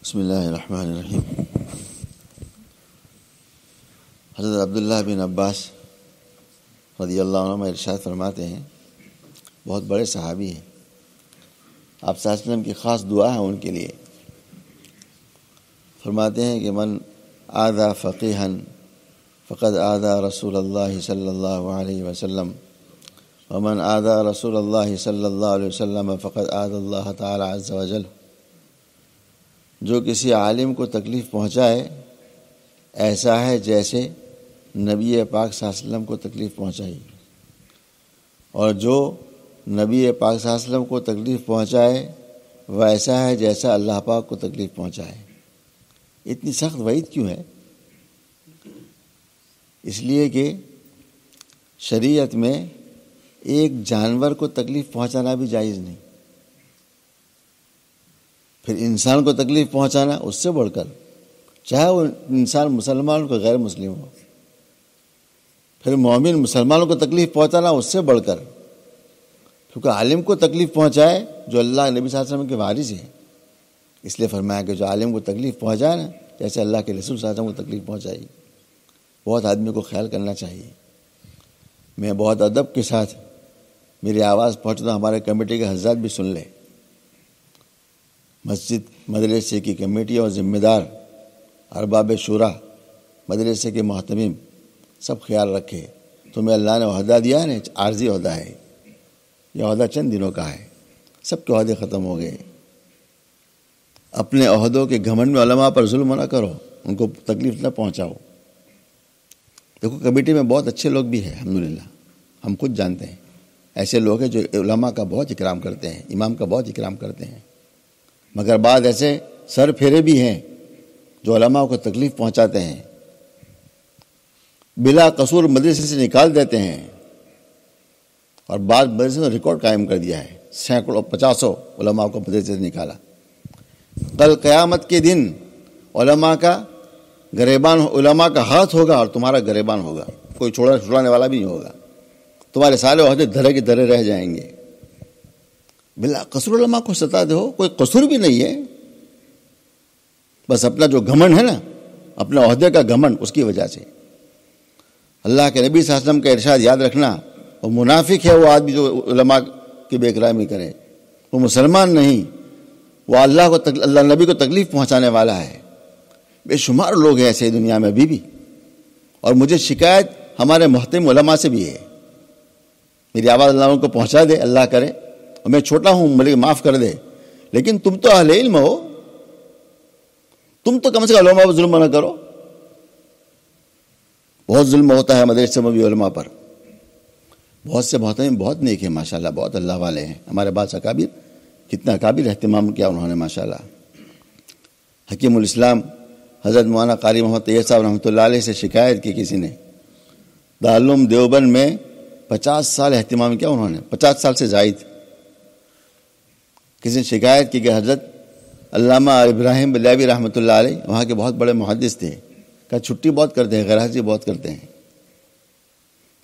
بسم اللہ الرحمن الرحیم۔ حضرت عبداللہ بن عباس رضی اللہ عنہ ارشاد فرماتے ہیں، بہت بڑے صحابی ہیں، آپ صلی اللہ علیہ وسلم کی خاص دعا ہے ان کے لیے۔ فرماتے ہیں کہ من آذا فقیہا فقد آذا رسول اللہ صلی اللہ علیہ وسلم ومن آذا رسول اللہ صلی اللہ علیہ وسلم فقد آذا اللہ تعالی عز وجل۔ جو کسی عالم کو تکلیف پہنچائے ایسا ہے جیسے نبی پاک صلی اللہ علیہ وسلم کو تکلیف پہنچائی، اور جو نبی پاک صلی اللہ علیہ وسلم کو تکلیف پہنچائے وہ ایسا ہے جیسا اللہ پاک کو تکلیف پہنچائے۔ اتنی سخت وعید کیوں ہے؟ اس لیے کہ شریعت میں ایک جانور کو تکلیف پہنچانا بھی جائز نہیں، پھر انسان کو تکلیف پہنچانا اس سے بڑھ کر، چاہے وہ انسان مسلمان کو غیر مسلم ہو، پھر مومن مسلمانوں کو تکلیف پہنچانا اس سے بڑھ کر، کیونکہ عالم کو تکلیف پہنچائے جو اللہ نبی صلی اللہ علیہ وسلم کے وارث ہیں، اس لیے فرمایا کہ جو عالم کو تکلیف پہنچائے نا جیسے اللہ کے رسول صلی اللہ علیہ وسلم کو تکلیف پہنچائی۔ بہت آدمی کو خیال کرنا چاہیے۔ میں بہت ادب کے ساتھ میری آواز پہنچتا ہوں، ہمارے کمیٹی کے حضرات بھی سن لیں، مسجد مدرسے کی کمیٹی اور ذمہ دار ارباب شورا مدرسے کے محتمم سب خیال رکھے۔ تمہیں اللہ نے عہدہ دیا ہے نا، عارضی عہدہ ہے، یہ عہدہ چند دنوں کا ہے، سب کے عہدے ختم ہو گئے۔ اپنے عہدوں کے گھمنڈ میں علماء پر ظلم نہ کرو، ان کو تکلیف نہ پہنچاؤ۔ دیکھو کمیٹی میں بہت اچھے لوگ بھی ہیں الحمدللہ، ہم خود جانتے ہیں، ایسے لوگ ہیں جو علماء کا بہت اکرام کرتے ہیں، امام کا بہت اکرام کرتے ہیں، مگر بعض ایسے سر پھیرے بھی ہیں جو علماء کو تکلیف پہنچاتے ہیں، بلا قصور مدرسے سے نکال دیتے ہیں، اور بعض مدرسے نے ریکارڈ قائم کر دیا ہے، سینکڑوں 50 علماء کو مدرسے سے نکالا۔ کل قیامت کے دن علماء کا گریبان، علماء کا ہاتھ ہوگا اور تمہارا گریبان ہوگا، کوئی چھڑانے والا بھی نہیں ہوگا، تمہارے سارے عہدے دھرے کے دھرے رہ جائیں گے۔ بلا قصور علماء کو ستا دے ہو، کوئی قصور بھی نہیں ہے، بس اپنا جو گھمنڈ ہے نا، اپنے عہدے کا گھمنڈ، اس کی وجہ سے۔ اللہ کے نبی صلی اللہ علیہ وسلم کا ارشاد یاد رکھنا، وہ منافق ہے وہ آدمی جو علماء کی بے احترامی کرے، وہ مسلمان نہیں، وہ اللہ نبی کو تکلیف پہنچانے والا ہے۔ بے شمار لوگ ہیں ایسے دنیا میں ابھی بھی، اور مجھے شکایت ہمارے محترم علماء سے بھی ہے۔ میری آواز اللہ کو پہنچا دے، اللہ کرے، اور میں چھوٹا ہوں، مجھے معاف کر دے، لیکن تم تو اہل علم ہو، تم تو کم سے کم علماء پر ظلم نہ کرو۔ بہت ظلم ہوتا ہے مدرسے میں بھی علماء پر۔ بہت سے محترم بہت نیک ہیں ماشاءاللہ، بہت اللہ والے ہیں، ہمارے بعض اکابر، کتنا اکابر اہتمام کیا انہوں نے ماشاءاللہ۔ حکیم الاسلام حضرت مولانا قاری محمد طیب صاحب رحمۃ اللہ علیہ سے شکایت کی کسی نے، دارالعلوم دیوبند میں 50 سال اہتمام کیا انہوں نے، 50 سال سے زائد۔ کسی نے شکایت کی کہ حضرت علامہ ابراہیم بلیوی رحمۃ اللہ علیہ وہاں کے بہت بڑے محدث تھے، کہ چھٹی بہت کرتے ہیں، غیر حاضری بہت کرتے ہیں،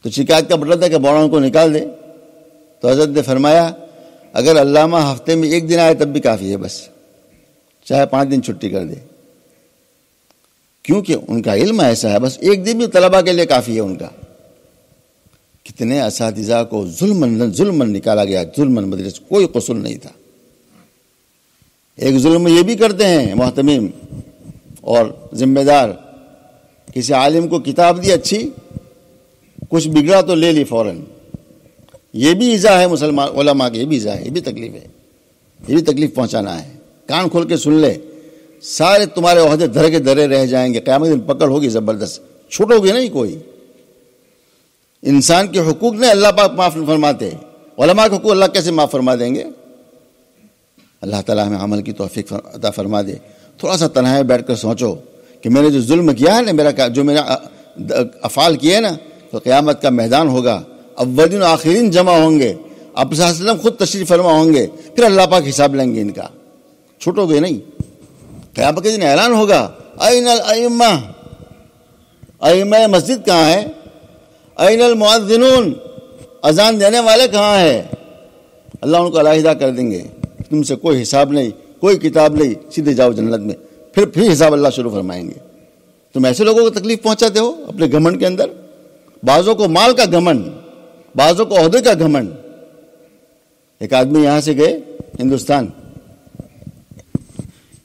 تو شکایت کا مطلب تھا کہ مولانا کو نکال دے۔ تو حضرت نے فرمایا اگر علامہ ہفتے میں 1 دن آئے تب بھی کافی ہے، بس چاہے 5 دن چھٹی کر دے، کیونکہ ان کا علم ایسا ہے، بس 1 دن بھی طلباء کے لیے کافی ہے ان کا۔ کتنے اساتذہ کو ظلمن نکالا گیا، ظلمن مدرسے، کوئی قصور نہیں تھا۔ ایک ظلم یہ بھی کرتے ہیں محتمم اور ذمہ دار، کسی عالم کو کتاب دی اچھی، کچھ بگڑا تو لے لی فوراً، یہ بھی ایذا ہے مسلمان علماء کی، یہ بھی ایذا ہے، یہ بھی تکلیف ہے، یہ بھی تکلیف پہنچانا ہے۔ کان کھول کے سن لے، سارے تمہارے عہدے دھرے کے دھرے رہ جائیں گے، قیامت دن پکڑ ہوگی زبردست، چھوٹو گے نہیں کوئی۔ انسان کے حقوق نے اللہ پاک معاف فرماتے، علماء کے حقوق اللہ کیسے معاف فرما دیں گے؟ اللہ تعالیٰ ہمیں عمل کی توفیق عطا فرما دے۔ تھوڑا سا تنہائی بیٹھ کر سوچو کہ میں نے جو ظلم کیا ہے نا، جو میرا افعال کیے نا، تو قیامت کا میدان ہوگا، اولین و آخرین جمع ہوں گے، آپ صلی اللہ علیہ وسلم خود تشریف فرما ہوں گے، پھر اللہ پاک حساب لیں گے ان کا، چھوٹو گے نہیں۔ قیامت کے دن اعلان ہوگا، این الائمہ، ائمہ مسجد کہاں ہے؟ این المؤذنون، اذان دینے والے کہاں ہیں؟ اللہ ان کو علیحدہ کر دیں گے، تم سے کوئی حساب نہیں، کوئی کتاب نہیں، سیدھے جاؤ جنت میں، پھر حساب اللہ شروع فرمائیں گے. تم ایسے لوگوں کو تکلیف پہنچاتے ہو اپنے گھمنڈ کے اندر. بعضوں کو مال کا گھمنڈ, بعضوں کو عہدے کا گھمنڈ. ایک آدمی یہاں سے گئے ہندوستان,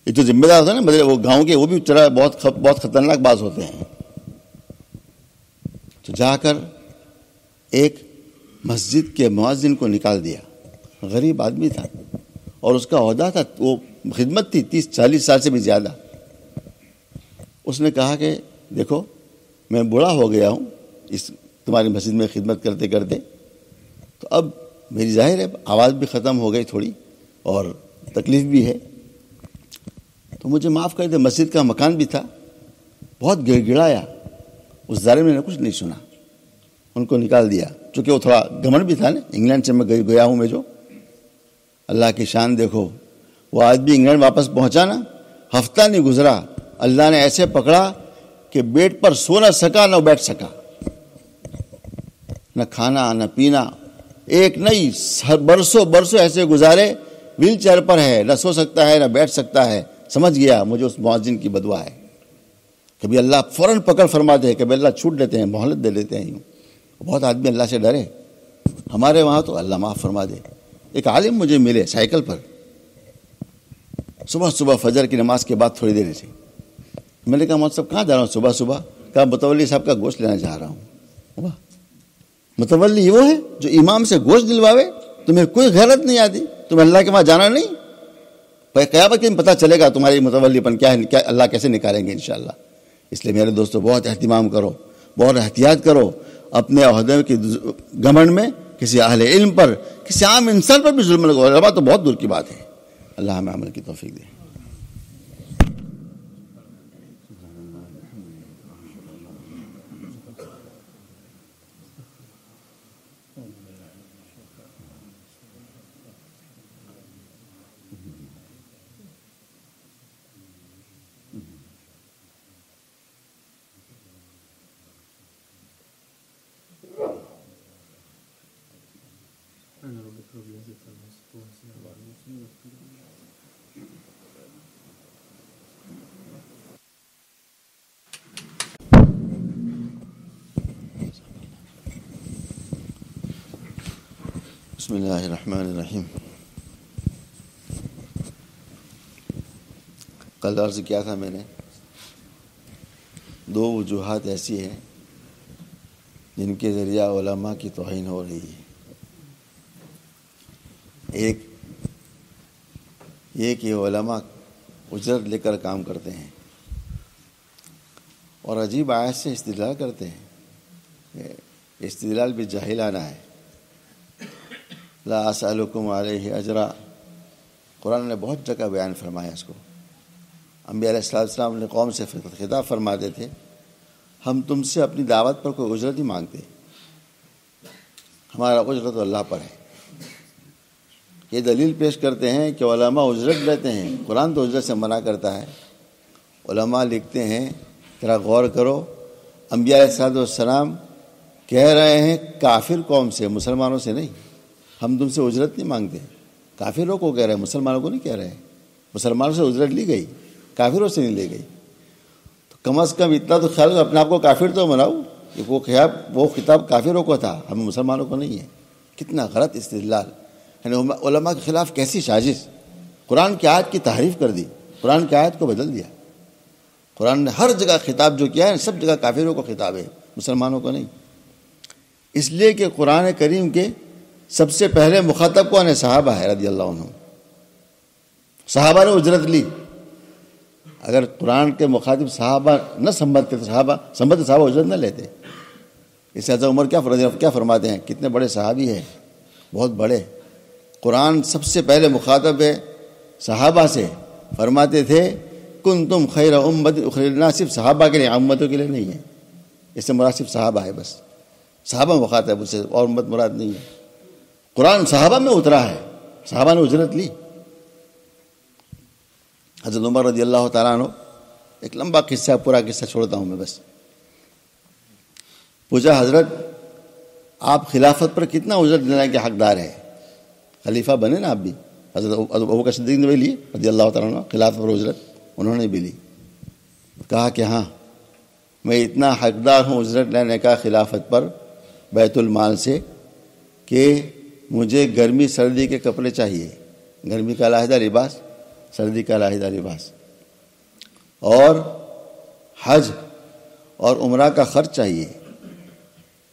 یہ جو ذمہ دار ہوتا ہے نا مطلب وہ گاؤں کے, وہ بھی چرا بہت خطرناک باز ہوتے ہیں. تو جا کر ایک مسجد کے مؤذن کو نکال دیا. غریب آدمی تھا اور اس کا عہدہ تھا, وہ خدمت تھی 30-40 سال سے بھی زیادہ. اس نے کہا کہ دیکھو میں بوڑھا ہو گیا ہوں اس تمہاری مسجد میں خدمت کرتے کرتے, تو اب میری ظاہر ہے آواز بھی ختم ہو گئی تھوڑی اور تکلیف بھی ہے, تو مجھے معاف کر دے. مسجد کا مکان بھی تھا, بہت گڑ گڑایا. اس ظالم نے کچھ نہیں سنا, ان کو نکال دیا. چونکہ وہ تھوڑا گھمنڈ بھی تھا نا, انگلینڈ سے میں گیا ہوں میں جو. اللہ کی شان دیکھو, وہ آدمی انگلینڈ واپس پہنچا نا, ہفتہ نہیں گزرا اللہ نے ایسے پکڑا کہ بیڈ پر سو نہ سکا نہ بیٹھ سکا, نہ کھانا نہ پینا, ایک نہیں برسوں ایسے گزارے. ویل چیئر پر ہے, نہ سو سکتا ہے نہ بیٹھ سکتا ہے. سمجھ گیا مجھے اس مؤذن کی بدوا ہے. کبھی اللہ فوراً پکڑ فرماتے ہیں, کبھی اللہ چھوٹ دیتے ہیں, مہلت دے دیتے ہیں. بہت آدمی اللہ سے ڈرے. ہمارے وہاں تو اللہ معاف فرما دے. ایک عالم مجھے ملے سائیکل پر, صبح فجر کی نماز کے بعد تھوڑی دیر سے. میں نے کہا مولوی صاحب کہاں جا رہا ہوں صبح؟ کہا متولی صاحب کا گوشت لینا چاہ رہا ہوں. متولی وہ ہے جو امام سے گوشت دلواوے؟ تمہیں کوئی غیرت نہیں آتی؟ تمہیں اللہ کے وہاں جانا نہیں؟ قیامت کے دن پتہ چلے گا تمہاری متولی پن کیا ہے, اللہ کیسے نکالیں گے انشاءاللہ. اس لیے میرے دوستو بہت اہتمام کرو, بہت احتیاط کرو اپنے عہدے کی گھمنڈ میں. کسی اہل علم پر, کسی عام انسان پر بھی ظلم لگو, علماء تو بہت دور کی بات ہے. اللہ ہمیں عمل کی توفیق دے. بسم اللہ الرحمن الرحیم. کل عرض کیا تھا میں نے, 2 وجوہات ایسی ہیں جن کے ذریعہ علماء کی توہین ہو رہی ہے. ایک یہ کہ علماء اجرت لے کر کام کرتے ہیں اور عجیب آیت سے استدلال کرتے ہیں. استدلال بھی جاہلانہ ہے. لا اسألکم علیہ اجرا, قرآن نے بہت جگہ بیان فرمایا اس کو. انبیاء علیہ السلام نے قوم سے خطاب فرماتے تھے, ہم تم سے اپنی دعوت پر کوئی اجرت نہیں مانگتے, ہمارا اجرت اللہ پر ہے. یہ دلیل پیش کرتے ہیں کہ علماء اجرت لیتے ہیں. قرآن تو اجرت سے منع کرتا ہے. علماء لکھتے ہیں, ذرا غور کرو, انبیاء علیہ السلام کہہ رہے ہیں کافر قوم سے, مسلمانوں سے نہیں. ہم تم سے اجرت نہیں مانگتے. کافروں کو کہہ رہے ہیں, مسلمانوں کو نہیں کہہ رہے ہیں. مسلمانوں سے اجرت لی گئی, کافروں سے نہیں لی گئی. تو کم از کم اتنا تو خیال اپنے آپ کو کافر تو بناؤ. وہ خطاب کافروں کو تھا, ہمیں مسلمانوں کو نہیں ہے. کتنا غلط استدلال. یعنی علماء کے خلاف کیسی سازش. قرآن کی آیت کی تحریف کر دی, قرآن کی آیت کو بدل دیا. قرآن نے ہر جگہ خطاب جو کیا ہے سب جگہ کافروں کو خطاب ہے, مسلمانوں کو نہیں. اس لیے کہ قرآن کریم کے سب سے پہلے مخاطب کون ہے؟ صحابہ ہے رضی اللہ عنہ. صحابہ نے اجرت لی. اگر قرآن کے مخاطب صحابہ نہ سمجھتے تو صحابہ اجرت نہ لیتے. اس سے حضرت عمر کیا فرماتے ہیں, کتنے بڑے صحابی ہیں, بہت بڑے. قرآن سب سے پہلے مخاطب ہے صحابہ سے. فرماتے تھے کنتم خیر امت اخرجت للناس, صرف صحابہ کے لیے, امتوں کے لیے نہیں ہے. اس سے مراد صرف صحابہ ہے, بس صحابہ مخاطب, اس سے اور امت مراد نہیں ہے. قرآن صحابہ میں اترا ہے, صحابہ نے اجرت لی. حضرت عمر رضی اللہ تعالیٰ عنہ, ایک لمبا قصہ, پورا قصہ چھوڑتا ہوں میں بس. پوچھا حضرت آپ خلافت پر کتنا اجرت دینے کے حقدار ہے؟ خلیفہ بنے نا آپ بھی. حضرت ابوبکر صدیق نے بھی لی رضی اللہ تعالیٰ عنہ خلافت پر اجرت, انہوں نے بھی لی. کہا کہ ہاں میں اتنا حقدار ہوں اجرت لینے کا خلافت پر بیت المال سے کہ مجھے گرمی سردی کے کپڑے چاہیے، گرمی کا علیحدہ لباس، سردی کا علیحدہ لباس، اور حج اور عمرہ کا خرچ چاہیے۔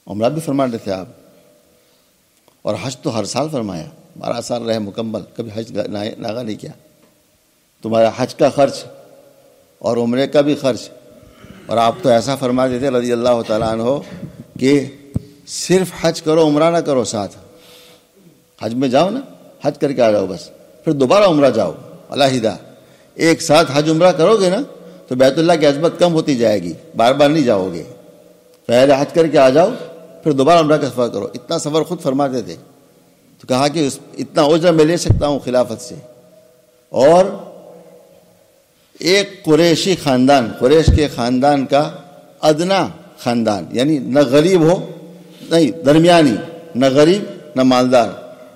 عمرہ بھی فرماتے تھے آپ، اور حج تو ہر سال فرمایا، 12 سال رہے مکمل، کبھی حج ناغہ نہیں کیا۔ تمہارا حج کا خرچ اور عمرے کا بھی خرچ، اور آپ تو ایسا فرماتے تھے رضی اللہ تعالیٰ عنہ کہ صرف حج کرو عمرہ نہ کرو، ساتھ حج میں جاؤ نا، حج کر کے آ جاؤ بس، پھر دوبارہ عمرہ جاؤ علیحدہ۔ ایک ساتھ حج عمرہ کرو گے نا تو بیت اللہ کی عظمت کم ہوتی جائے گی، بار بار نہیں جاؤ گے، پہلے حج کر کے آ جاؤ پھر دوبارہ عمرہ کا سفر کرو۔ اتنا سفر خود فرماتے تھے، تو کہا کہ اتنا اجرت میں لے سکتا ہوں خلافت سے۔ اور ایک قریشی خاندان، قریش کے خاندان کا ادنا خاندان، یعنی نہ غریب ہو نہیں درمیانی، نہ غریب نہ مالدار،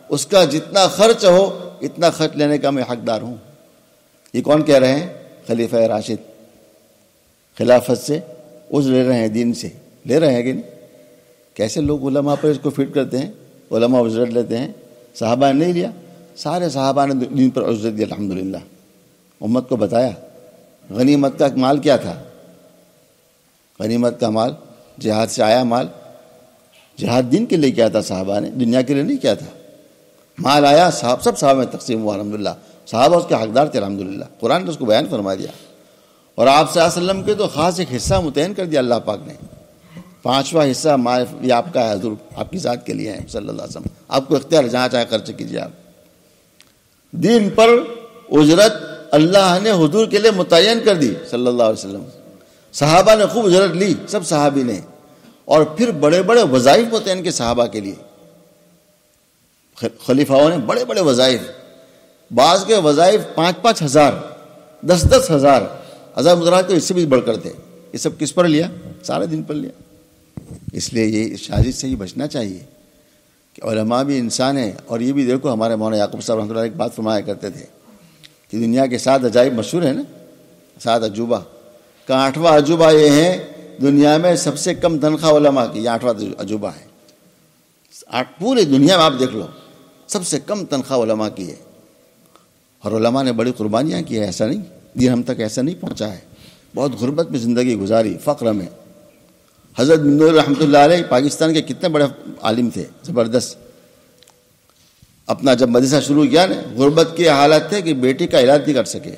اس کا جتنا خرچ ہو اتنا خرچ لینے کا میں حقدار ہوں۔ یہ کون کہہ رہے ہیں؟ خلیفہ راشد۔ خلافت سے عجر لے رہے ہیں، دین سے لے رہے ہیں کہ نہیں؟ کیسے لوگ علماء پر اس کو فٹ کرتے ہیں، علماء اجرت لیتے ہیں، صحابہ نے نہیں لیا، سارے صحابہ نے دین پر اجرت دی الحمدللہ۔ امت کو بتایا غنیمت کا مال کیا تھا، غنیمت کا مال جہاد سے آیا مال، جہاد دین کے لیے کیا تھا، صحابہ نے دنیا کے لیے نہیں کیا تھا۔ مال آیا سب صحابہ میں تقسیم ہوا الحمدللہ، صحابہ اس کے حقدار تھے الحمدللہ، قرآن نے اس کو بیان فرما دیا۔ اور آپ صلی اللہ علیہ وسلم کے تو خاص ایک حصہ متعین کر دیا اللہ پاک نے، 5واں حصہ یہ آپ کا ہے حضور، آپ کی ذات کے لیے ہے صلی اللہ علیہ وسلم، آپ کو اختیار جہاں چاہے خرچ کیجیے آپ۔ دین پر اجرت اللہ نے حضور کے لیے متعین کر دی صلی اللہ علیہ وسلم، صحابہ نے خوب اجرت لی، سب صحابی نے، اور پھر بڑے بڑے وظائف متعین کے صحابہ کے لیے، خلیفاؤں نے بڑے بڑے وظائف، بعض کے وظائف 5-5 ہزار 10-10 ہزار، ہزار مدرات تو اس سے بھی بڑھ کر تھے۔ یہ سب کس پر لیا؟ سارے دن پر لیا۔ اس لیے یہ شاذ سے ہی بچنا چاہیے کہ علماء بھی انسان ہیں۔ اور یہ بھی دیکھو ہمارے مولانا یعقوب صاحب رحمۃ اللہ ایک بات فرمایا کرتے تھے کہ دنیا کے 7 عجائب مشہور ہیں نا، 7 عجوبہ کا 8واں عجوبہ یہ ہے دنیا میں سب سے کم تنخواہ علماء کی، یہ 8واں عجوبہ ہے۔ پوری دنیا میں آپ دیکھ لو سب سے کم تنخواہ علماء کی ہے، اور علماء نے بڑی قربانیاں کی ہے، ایسا نہیں دین ہم تک ایسا نہیں پہنچا ہے، بہت غربت میں زندگی گزاری، فقر میں۔ حضرت بن نور رحمۃ اللہ علیہ پاکستان کے کتنے بڑے عالم تھے، زبردست۔ اپنا جب مدرسہ شروع کیا نا، غربت کی حالت تھے کہ بیٹی کا علاج نہیں کر سکے،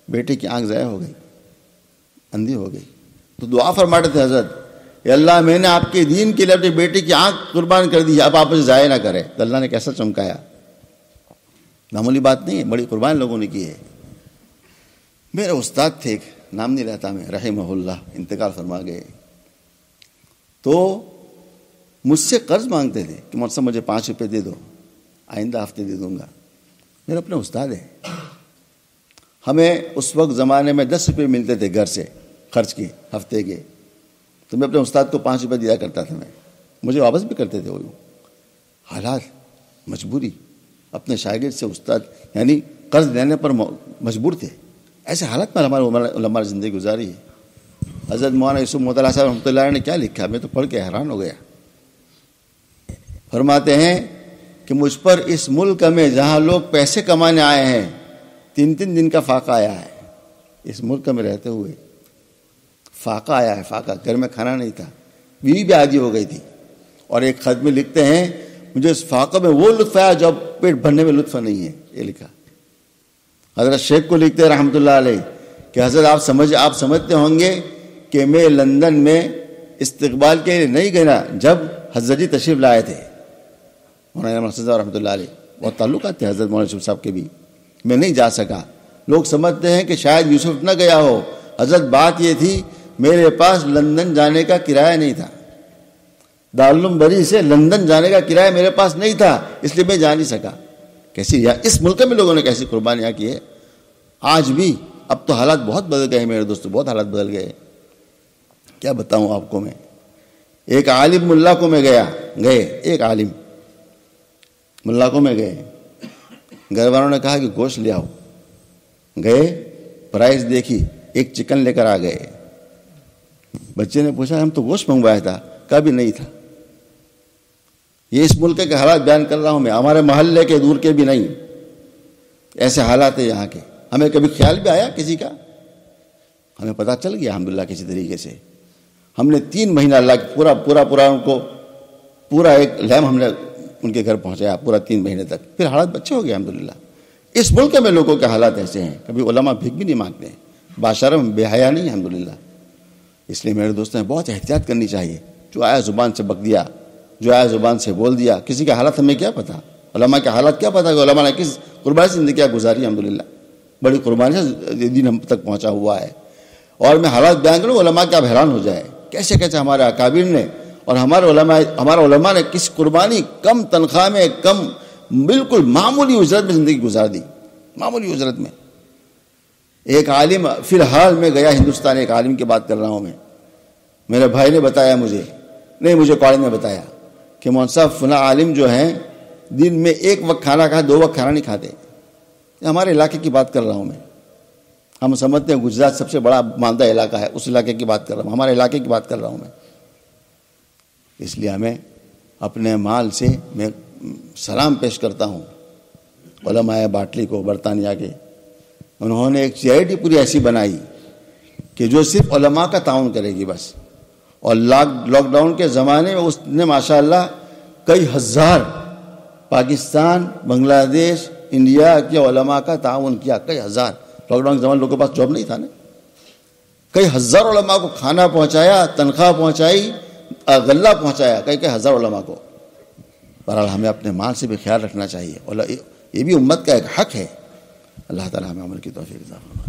بیٹی کی آنکھ ضائع ہو گئی، اندھی ہو گئی، تو دعا فرماتے تھے حضرت، اے اللہ میں نے آپ کے دین کے لیے اپنی بیٹی کی آنکھ قربان کر دی، اب آپ اسے ضائع نہ کرے۔ تو اللہ نے کیسا چمکایا، معمولی بات نہیں ہے، بڑی قربان لوگوں نے کی ہے۔ میرے استاد تھے، ایک نام نہیں رہتا میں، رحمہ اللہ، انتقال فرما گئے، تو مجھ سے قرض مانگتے تھے کہ مجھ سے مجھے 5 روپے دے دو، آئندہ ہفتے دے دوں گا۔ میرے اپنے استاد ہیں، ہمیں اس وقت زمانے میں 10 روپے ملتے تھے گھر سے خرچ کے ہفتے کے، تو میں اپنے استاد کو 5 روپے دیا کرتا تھا، میں مجھے واپس بھی کرتے تھے وہ۔ حالات، مجبوری، اپنے شاگرد سے استاد یعنی قرض لینے پر مجبور تھے۔ ایسے حالات میں ہمارے علماء نے زندگی گزاری ہے۔ حضرت مولانا یوسف مطلع صاحب رحمۃ اللہ نے کیا لکھا، میں تو پڑھ کے حیران ہو گیا۔ فرماتے ہیں کہ مجھ پر اس ملک میں جہاں لوگ پیسے کمانے آئے ہیں 3 دن کا فاقہ آیا ہے، اس ملک میں رہتے ہوئے فاقہ آیا ہے، فاقہ، گھر میں کھانا نہیں تھا، بیوی بھی عادی ہو گئی تھی، اور ایک خط میں لکھتے ہیں مجھے اس فاقہ میں وہ لطف آیا جو پیٹ بھرنے میں لطف نہیں ہے، یہ لکھا۔ حضرت شیخ کو لکھتے رحمۃ اللہ علیہ کہ حضرت آپ سمجھتے ہوں گے کہ میں لندن میں استقبال کے لیے نہیں گیا جب حضرت جی تشریف لائے تھے، مولانا رحمۃ اللہ علیہ بہت تعلقات تھے حضرت مولانا یوسف صاحب کے بھی، میں نہیں جا سکا۔ لوگ سمجھتے ہیں کہ شاید یوسف نہ گیا ہو، حضرت بات یہ تھی میرے پاس لندن جانے کا کرایہ نہیں تھا، دارالعلوم بری سے لندن جانے کا کرایہ میرے پاس نہیں تھا، اس لیے میں جا نہیں سکا۔ کیسی اس ملک میں لوگوں نے کیسی قربانیاں کی ہے۔ آج بھی، اب تو حالات بہت بدل گئے میرے دوستو، بہت حالات بدل گئے، کیا بتاؤں آپ کو میں۔ ایک عالم ملا کو میں گئے ایک عالم ملا کو میں گئے، گھر والوں نے کہا کہ گوشت لے آؤ، گئے، پرائز دیکھی ایک چکن لے کر آ گئے. بچے نے پوچھا ہم تو گوشت منگوایا تھا، کبھی نہیں تھا. یہ اس ملک کے حالات بیان کر رہا ہوں میں، ہمارے محلے کے دور کے بھی نہیں. ایسے حالات ہیں یہاں کے. ہمیں کبھی خیال بھی آیا کسی کا؟ ہمیں پتہ چل گیا الحمدللہ کسی طریقے سے. ہم نے 3 مہینہ اللہ کے پورا ان کو پورا ایک لیمپ ہم نے ان کے گھر پہنچایا پورا 3 مہینے تک. پھر حالات اچھے ہو گئے الحمدللہ. اس ملک میں لوگوں کے حالات ایسے ہیں، کبھی علماء بھیک بھی نہیں مانگتے ہیں، باشرم بے حیا نہیں الحمدللہ. اس لیے میرے دوستوں نے بہت احتیاط کرنی چاہیے. جو آیا زبان سے بک دیا، جو آیا زبان سے بول دیا. کسی کے حالات ہمیں کیا پتہ، علماء کے حالات کیا پتہ کہ علماء نے کس قربانی سے زندگیاں گزاری الحمدللہ. بڑی قربانی سے دین ہم تک پہنچا ہوا ہے. اور میں حالات بیان کروں علماء کیا حیران ہو جائے کیسے کیسے ہمارے اکابر نے اور ہمارے علماء نے کس قربانی کم تنخواہ میں کم بالکل معمولی اجرت میں زندگی گزار دی. معمولی اجرت میں. ایک عالم فی الحال میں گیا ہندوستان، ایک عالم کی بات کر رہا ہوں میں. میرے بھائی نے بتایا مجھے کالج میں بتایا کہ مولوی صاحب فلاں عالم جو ہیں دن میں 1 وقت کھانا کھا 2 وقت کھانا نہیں کھاتے. ہمارے علاقے کی بات کر رہا ہوں میں. ہم سمجھتے ہیں گجرات سب سے بڑا ماندہ علاقہ ہے، اس علاقے کی بات کر رہا ہوں، ہمارے علاقے کی بات کر رہا ہوں میں. اس لیے ہمیں اپنے مال سے میں سلام پیش کرتا ہوں علماء باٹلی کو برطانیہ کے. انہوں نے ایک چیریٹی پوری ایسی بنائی کہ جو صرف علماء کا تعاون کرے گی بس. اور لاک ڈاؤن کے زمانے میں اس نے ماشاءاللہ کئی ہزار پاکستان، بنگلہ دیش، انڈیا کے علماء کا تعاون کیا. کئی ہزار. لاک ڈاؤن کے زمانے لوگوں کے پاس جاب نہیں تھا نا. کئی ہزار علماء کو کھانا پہنچایا، تنخواہ پہنچائی، غلہ پہنچایا کئی ہزار علماء کو. بہرحال ہمیں اپنے مال سے بھی خیال رکھنا چاہیے اور یہ بھی امت کا ایک حق ہے. اللہ تعالی ہمیں عمل کی توفیق عطا فرمائے.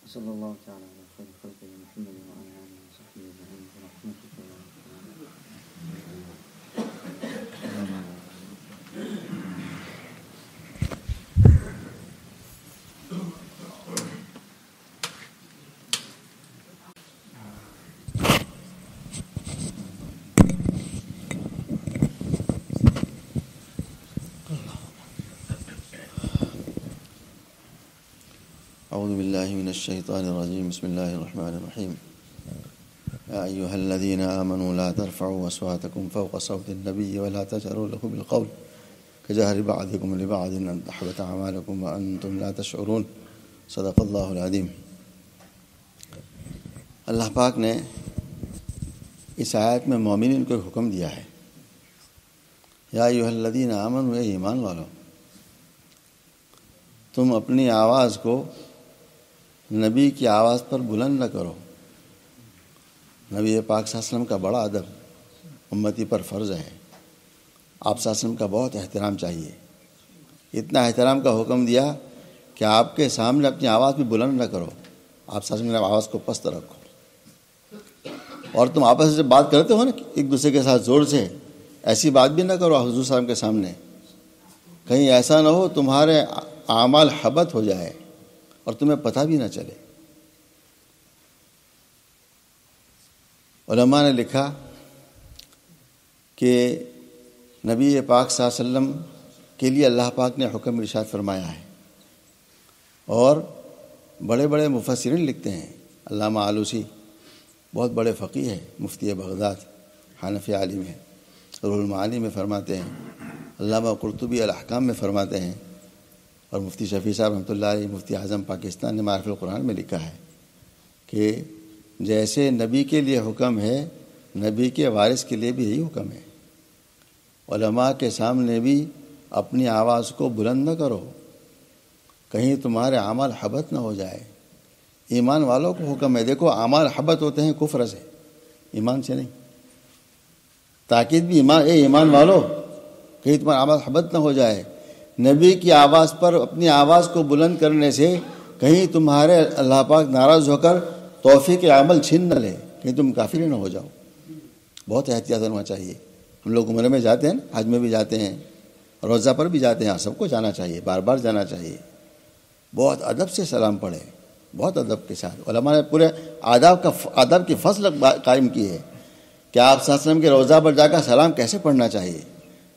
صلی اللہ تعالی علیہ خیر خلق محمد وعلى آله وصحبه أجمعين برحمتك يا أعوذ بالله من الشيطان الرجيم. بسم الله الرحمن الرحيم. يا أيها الذين آمنوا لا ترفعوا أصواتكم فوق صوت النبي ولا تجهروا له بالقول كجهر بعضكم لبعض أن تحبط أعمالكم وأنتم لا تشعرون. صدق اللہ العظیم. اللہ پاک نے اس آیت میں مومنین کو ایک حکم دیا ہے. یا ایھا الذین آمنوا، اے ایمان والو، تم اپنی آواز کو نبی کی آواز پر بلند نہ کرو. نبی پاک صلی اللہ علیہ وسلم کا بڑا ادب امتی پر فرض ہے. آپ صلی اللہ علیہ وسلم کا بہت احترام چاہیے. اتنا احترام کا حکم دیا کہ آپ کے سامنے اپنی آواز بھی بلند نہ کرو. آپ صلی اللہ علیہ وسلم آواز کو پست رکھو. اور تم آپس سے بات کرتے ہو نا ایک دوسرے کے ساتھ زور سے، ایسی بات بھی نہ کرو حضور صلی اللہ علیہ وسلم کے سامنے. کہیں ایسا نہ ہو تمہارے اعمال حبط ہو جائے اور تمہیں پتہ بھی نہ چلے. علماء نے لکھا کہ نبی پاک صلی اللہ علیہ وسلم کے لیے اللہ پاک نے حکم ارشاد فرمایا ہے. اور بڑے بڑے مفسرین لکھتے ہیں. علامہ آلوسی بہت بڑے فقیہ ہیں، مفتی بغداد، حنفی عالم ہے، روح المعانی میں فرماتے ہیں. علامہ قرطبی الاحکام میں فرماتے ہیں. اور مفتی شفیع صاحب رحمۃ اللہ علیہ، مفتی اعظم پاکستان نے معارف القرآن میں لکھا ہے کہ جیسے نبی کے لیے حکم ہے، نبی کے وارث کے لیے بھی یہی حکم ہے. علماء کے سامنے بھی اپنی آواز کو بلند نہ کرو، کہیں تمہارے اعمال حبط نہ ہو جائے. ایمان والوں کو حکم ہے. دیکھو اعمال حبط ہوتے ہیں کفر سے، ایمان سے نہیں. تاکید بھی اے ایمان والو، کہیں تمہارا اعمال حبط نہ ہو جائے. نبی کی آواز پر اپنی آواز کو بلند کرنے سے کہیں تمہارے اللہ پاک ناراض ہو کر توفیق عمل چھین نہ لے، کہیں تم کافر نہ ہو جاؤ۔ بہت احتیاط ہونا چاہیے۔ ہم لوگ عمرے میں جاتے ہیں، حج میں بھی جاتے ہیں، روزہ پر بھی جاتے ہیں، سب کو جانا چاہیے، بار بار جانا چاہیے۔ بہت ادب سے سلام پڑھے، بہت ادب کے ساتھ۔ علماء نے پورے آداب کی فصل قائم کی ہے کہ آپ صلی اللہ علیہ وسلم کے روضہ پر جا کر سلام کیسے پڑھنا چاہیے،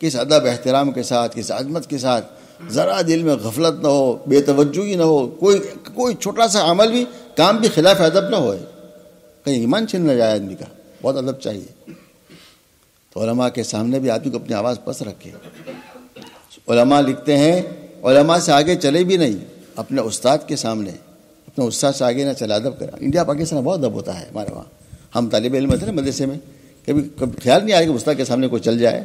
کس ادب احترام کے ساتھ، کس عظمت کے ساتھ، ذرا دل میں غفلت نہ ہو، بے توجہی نہ ہو، کوئی چھوٹا سا عمل بھی، کام بھی خلاف ادب نہ ہوئے، کہیں ایمان چھن نہ جائے آدمی کا۔ بہت ادب چاہیے۔ تو علماء کے سامنے بھی آدمی کو اپنی آواز پس رکھے۔ علماء لکھتے ہیں علماء سے آگے چلے بھی نہیں، اپنے استاد کے سامنے، اپنے استاد سے آگے نہ چلے، ادب کرا۔ انڈیا پاکستان میں بہت ادب ہوتا ہے ہمارے وہاں۔ ہم طالب علم تھے نا مدرسے میں، کبھی خیال نہیں آیا کہ استاد کے سامنے کوئی چل جائے،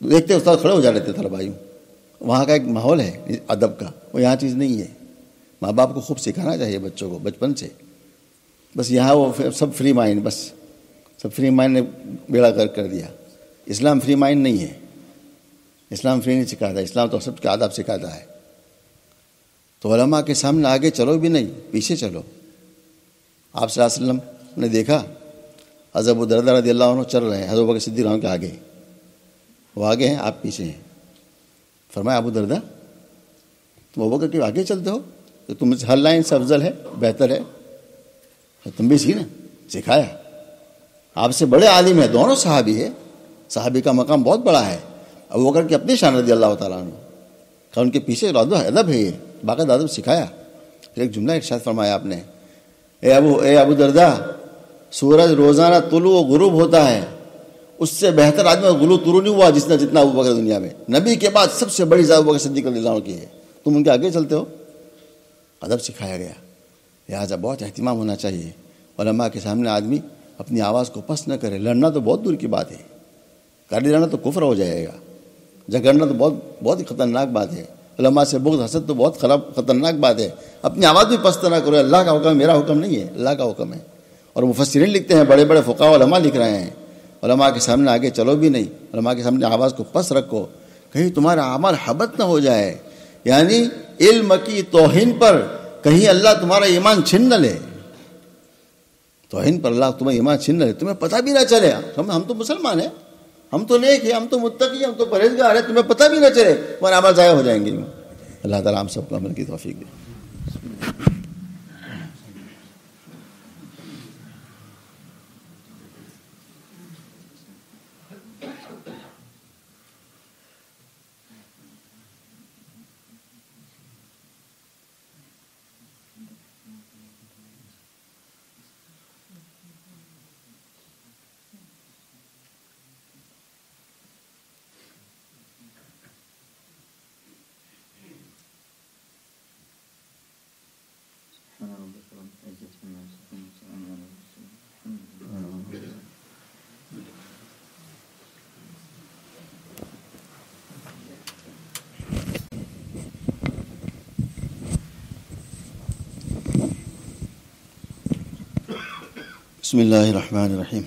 دیکھتے استاد کھڑے ہو جاتے تھے طلباء۔ وہاں کا ایک ماحول ہے ادب کا، وہ یہاں چیز نہیں ہے۔ ماں باپ کو خوب سکھانا چاہیے بچوں کو بچپن سے۔ بس یہاں وہ سب فری مائنڈ، بس سب فری مائنڈ نے بیڑا گرک کر دیا۔ اسلام فری مائنڈ نہیں ہے، اسلام فری نہیں سکھاتا، اسلام تو سب کے آداب سکھاتا ہے۔ تو علماء کے سامنے آگے چلو بھی نہیں، پیچھے چلو۔ آپ صلی اللہ علیہ وسلم نے دیکھا حضرت ابو دردہ رضی اللہ عنہ چل رہے ہیں حضرت ابوبکر صدیق رضی اللہ عنہ کے آگے، وہ آگے ہیں، آپ پیچھے ہیں۔ فرمایا ابو دردہ تم ابوبکر کے آگے چلتے ہو تو تم ہر لائن سے افضل ہے، بہتر ہے، تم بھی سی نا، سکھایا۔ آپ سے بڑے عالم ہیں، دونوں صحابی ہے، صحابی کا مقام بہت بڑا ہے۔ ابوبکر کی اپنی شان رضی اللہ تعالیٰ عنہ، کہ ان کے پیچھے ادب ہے، یہ باقاعدہ ادب سکھایا۔ پھر ایک جملہ ارشاد فرمایا آپ نے، اے ابو دردہ، سورج روزانہ طلوع و غروب ہوتا ہے، اس سے بہتر آدمی غلو طلوع نہیں ہوا جتنا ابوبکر دنیا میں، نبی کے بعد سب سے بڑی ذات ابوبکر صدیق رضی اللہ عنہ کی ہے، تم ان کے آگے چلتے ہو۔ ادب سکھایا گیا۔ لہٰذا بہت اہتمام ہونا چاہیے۔ علماء کے سامنے آدمی اپنی آواز کو پس نہ کرے۔ لڑنا تو بہت دور کی بات ہے، گالی لڑنا تو کفر ہو جائے گا، جھگڑنا تو بہت ہی خطرناک بات ہے، علماء سے بغض حسد تو بہت خطرناک بات ہے۔ اپنی آواز بھی پست نہ کرو، اللہ کا حکم، میرا حکم نہیں ہے، اللہ کا حکم ہے۔ اور مفسرین لکھتے ہیں، بڑے بڑے فقہاء علماء لکھ رہے ہیں، علماء کے سامنے آگے چلو بھی نہیں، علماء کے سامنے آواز کو پس رکھو، کہیں تمہارا عمل حبط نہ ہو جائے، یعنی علم کی توہین پر کہیں اللہ تمہارا ایمان چھین نہ لے، توہین پر اللہ تمہیں ایمان چھین نہ لے، تمہیں پتہ بھی نہ چلے۔ ہم تو مسلمان ہیں، ہم تو نیک ہیں، ہم تو متقی ہیں، ہم تو پرہیزگار ہیں، تمہیں پتہ بھی نہ چلے، تمہارے عمل ضائع ہو جائیں گے۔ اللہ تعالیٰ ہم سب کو عمل کی توفیق دے۔ بسم اللہ الرحمن الرحیم۔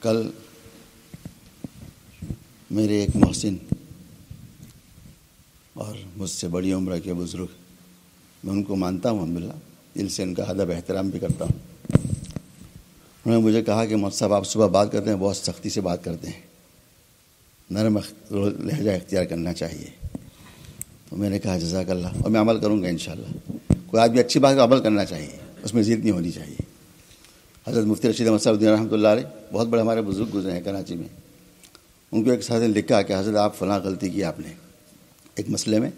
کل میرے ایک محسن اور مجھ سے بڑی عمر کے بزرگ، میں ان کو مانتا ہوں الحمدللہ، دل سے ان کا ادب احترام بھی کرتا ہوں، انہوں نے مجھے کہا کہ مولوی صاحب آپ صبح بات کرتے ہیں، بہت سختی سے بات کرتے ہیں، نرم لہجہ اختیار کرنا چاہیے۔ تو میں نے کہا جزاک اللہ، اور میں عمل کروں گا انشاءاللہ۔ کوئی آدمی اچھی بات کا عمل کرنا چاہیے، اس میں ضد نہیں ہونی چاہیے۔ حضرت مفتی رشید احمد صاحب رحمۃ اللہ علیہ بہت بڑے ہمارے بزرگ گزرے ہیں کراچی میں، ان کو ایک ساتھ نے لکھا کہ حضرت آپ فلاں غلطی کی آپ نے ایک مسئلے میں،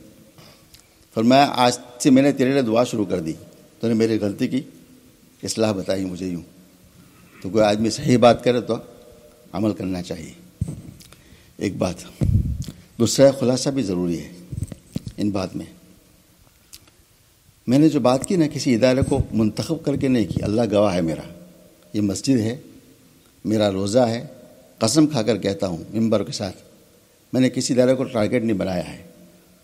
فرمایا آج سے میں نے تیرے لیے دعا شروع کر دی، تو نے میری غلطی کی اصلاح بتائی مجھے یوں۔ تو کوئی آدمی صحیح بات کرے تو عمل کرنا چاہیے، ایک بات۔ دوسرا خلاصہ بھی ضروری ہے ان بات میں نے جو بات کی نا، کسی ادارے کو منتخب کر کے نہیں کی، اللہ گواہ ہے میرا، یہ مسجد ہے، میرا روزہ ہے، قسم کھا کر کہتا ہوں ممبر کے ساتھ، میں نے کسی ادارے کو ٹارگیٹ نہیں بنایا ہے۔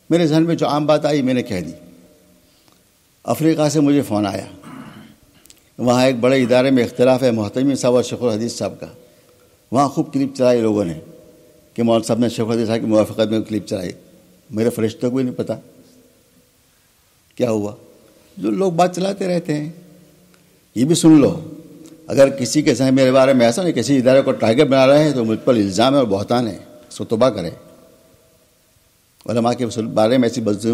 میرے ذہن میں جو عام بات آئی میں نے کہہ دی۔ افریقہ سے مجھے فون آیا، وہاں ایک بڑے ادارے میں اختلاف ہے محتمی صاحب اور شیخ الحدیث صاحب کا. وہاں خوب کلپ چلائی لوگوں نے کہ مولوی صاحب نے شیخ الحدیث صاحب کی موافقت میں کلپ چلائی. میرے فرشتوں کو بھی نہیں پتہ کیا ہوا. جو لوگ بات چلاتے رہتے ہیں. یہ بھی سن لو، اگر کسی کے ساتھ میرے بارے میں ایسا نہیں کسی ادارے کو ٹارگیٹ بنا رہے ہیں تو مجھ پر الزام ہے اور بہتان ہے، اس کو توبہ کرے. علماء کے بارے میں ایسی بد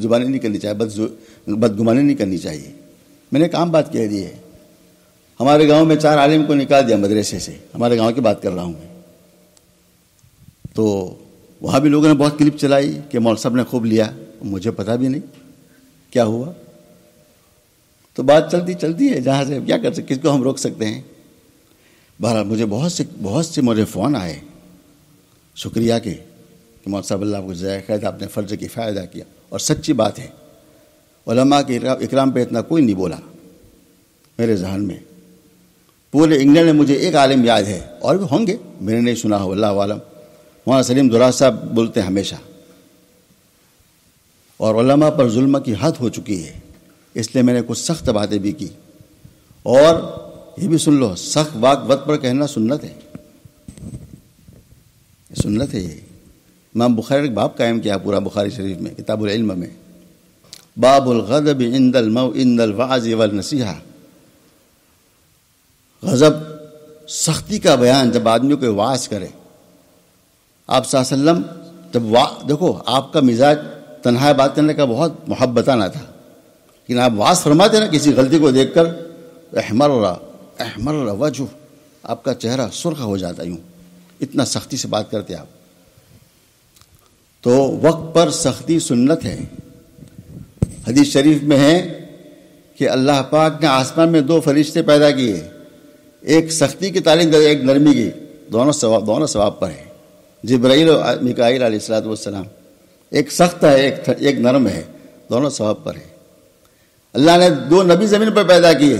زبانی نہیں کرنی چاہیے، بدگمانی نہیں کرنی چاہیے. میں نے ایک عام بات کہہ دی ہے. ہمارے گاؤں میں 4 عالم کو نکال دیا مدرسے سے. ہمارے گاؤں کی بات کر رہا ہوں میں. تو وہاں بھی لوگوں نے بہت کلپ چلائی کہ مولوی صاحب نے خوب لیا. مجھے پتہ بھی نہیں کیا ہوا. تو بات چلتی ہے جہاں سے کیا کر سکتے، کس کو ہم روک سکتے ہیں. بہرحال مجھے بہت سے مجھے فون آئے شکریہ کے کہ مولوی صاحب اللہ کو جزائے خیر، آپ نے فرض کفایہ ادا کیا. اور سچی بات ہے، علماء کے اکرام پہ اتنا کوئی نہیں بولا میرے ذہن میں. پورے انگلینڈ میں مجھے ایک عالم یاد ہے، اور بھی ہوں گے میں نے نہیں سنا ہو، اللہ عالم. مولانا سلیم دراز صاحب بولتے ہیں ہمیشہ. اور علماء پر ظلم کی حد ہو چکی ہے، اس لیے میں نے کچھ سخت باتیں بھی کی. اور یہ بھی سن لو، سخت وقت پر کہنا سنت ہے، سنت ہے. یہ امام بخاری ایک باب قائم کیا پورا بخاری شریف میں کتاب العلم میں، باب الغضب عند الوعظ والنصیحہ. غضب، سختی کا بیان جب آدمی کو وعظ کرے. آپ صلی اللہ علیہ وسلم جب دیکھو آپ کا مزاج تنہا بات کرنے کا بہت محبتانہ تھا، لیکن آپ وعظ فرماتے نا کسی غلطی کو دیکھ کر احمر وجہ، آپ کا چہرہ سرخ ہو جاتا، یوں اتنا سختی سے بات کرتے آپ. تو وقت پر سختی سنت ہے. حدیث شریف میں ہے کہ اللہ پاک نے آسمان میں 2 فرشتے پیدا کیے، ایک سختی کی تعلیم دے، ایک نرمی کی. دونوں ثواب پر ہے. جبرائیل اور میکائیل علیہ الصلوۃ والسلام. ایک سخت ہے، ایک نرم ہے، دونوں ثواب پر ہے. اللہ نے 2 نبی زمین پر پیدا کیے،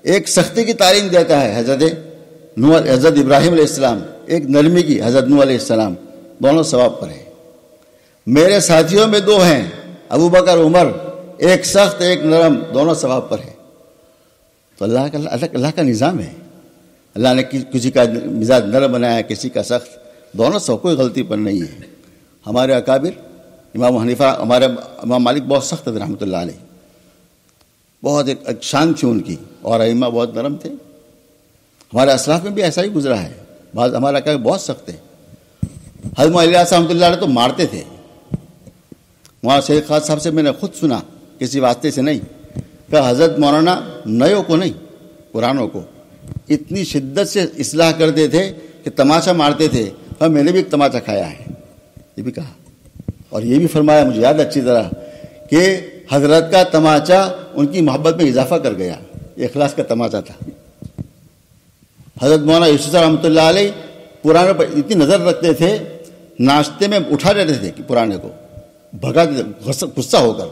ایک سختی کی تعلیم دیتا ہے حضرت ابراہیم علیہ السلام، ایک نرمی کی حضرت نوح علیہ السلام، دونوں ثواب پر ہے. میرے ساتھیوں میں 2 ہیں، ابو بکر عمر، ایک سخت ایک نرم، دونوں ثواب پر ہے. تو اللہ کا نظام ہے. اللہ نے کسی کا مزاج نرم بنایا، کسی کا سخت، دونوں سب کوئی غلطی پر نہیں ہے. ہمارے اکابر امام حنیفہ، ہمارے امام مالک بہت سخت تھے رحمۃ اللہ علیہ، بہت ایک شان تھی ان کی، اور ائمہ بہت نرم تھے. ہمارے اسلاف میں بھی ایسا ہی گزرا ہے. بعض ہمارے اکابر بہت سخت تھے. حضرت الیاس رحمۃ اللہ علیہ تو مارتے تھے. وہاں شیخ خاص صاحب سے میں نے خود سنا، کسی واسطے سے نہیں، کہ حضرت مولانا نیوں کو نہیں پرانوں کو اتنی شدت سے اصلاح کرتے تھے کہ تماشا مارتے تھے. اور میں نے بھی ایک تماشا کھایا ہے، یہ بھی کہا. اور یہ بھی فرمایا، مجھے یاد اچھی طرح، کہ حضرت کا تماشا ان کی محبت میں اضافہ کر گیا. یہ اخلاص کا تماشا تھا. حضرت مولانا یوسف رحمۃ اللہ علیہ پرانے پر اتنی نظر رکھتے تھے، ناشتے میں اٹھا دیتے تھے کہ پرانے کو بھگا دیتے غصہ ہو کر.